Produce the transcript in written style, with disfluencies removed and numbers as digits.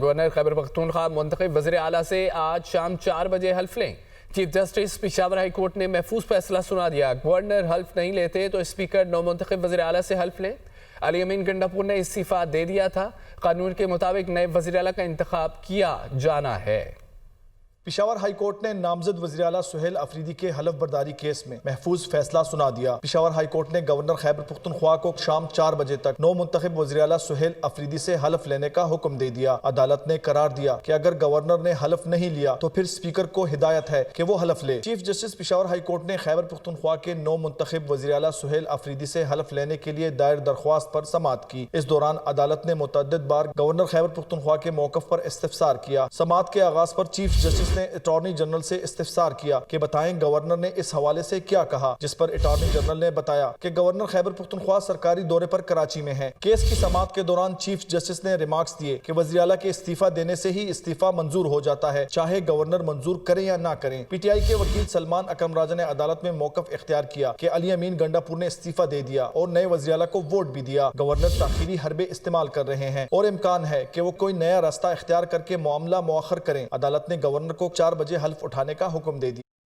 Governor Khyber Pakhtunkhwa منتخب وزیر اعلیٰ سے آج شام 4 بجے حلف لیں۔ Chief justice Peshawar high court نے محفوظ فیصلہ سنا دیا۔ گورنر حلف نہیں لیتے تو اسپیکر نو منتخب وزیر اعلیٰ سے حلف لیں۔ علی امین گنڈاپور نے استعفیٰ دے دیا تھا۔ قانون کے مطابق نئے وزیر اعلیٰ کا انتخاب کیا جانا ہے۔ پشاور ہائی کورٹ نے نامزد وزیر اعلیٰ سہیل افریدی کے حلف برداری کیس میں محفوظ فیصلہ سنا دیا۔ پشاور ہائی کورٹ نے گورنر خیبر پختونخوا کو شام 4 بجے تک نو منتخب وزیر اعلیٰ سہیل افریدی سے حلف لینے کا حکم دے دیا۔ عدالت نے قرار دیا کہ اگر گورنر نے حلف نہیں لیا تو پھر اسپیکر کو ہدایت ہے کہ وہ حلف لے۔ Chief justice Peshawar high court نے خیبر پختونخوا کے نو منتخب وزیر اعلیٰ سہیل افریدی سے حلف لینے کے لیے دائر درخواست پر سماعت کی۔ اس دوران عدالت نے متعدد بار گورنر خیبر پختونخوا کے موقف پر استفسار کیا۔ سماعت کے آغاز پر چیف جسٹس نے اٹارنی جنرل سے استفسار کیا کہ بتائیں گورنر نے اس حوالے سے کیا کہا، جس پر اٹارنی جنرل نے بتایا کہ گورنر خیبر پختونخوا سرکاری دورے پر کراچی میں ہیں۔ کیس کی سماعت کے دوران چیف جسٹس نے ریمارکس دیے کہ وزیر اعلیٰ کے استعفیٰ دینے سے ہی استعفیٰ منظور ہو جاتا ہے، چاہے گورنر منظور کریں یا نہ کریں۔ پی ٹی آئی کے وکیل سلمان اکرم راجہ نے عدالت میں موقف اختیار کیا کہ علی امین گنڈاپور نے استعفیٰ دے دیا اور نئے وزیر اعلیٰ کو ووٹ بھی دیا۔ گورنر تاخیری حربے استعمال کر رہے ہیں اور امکان ہے کہ وہ کوئی نیا راستہ اختیار کر کے معاملہ مؤخر کریں۔ عدالت نے گورنر کو 4 بجے حلف اٹھانے کا حکم دے دیا۔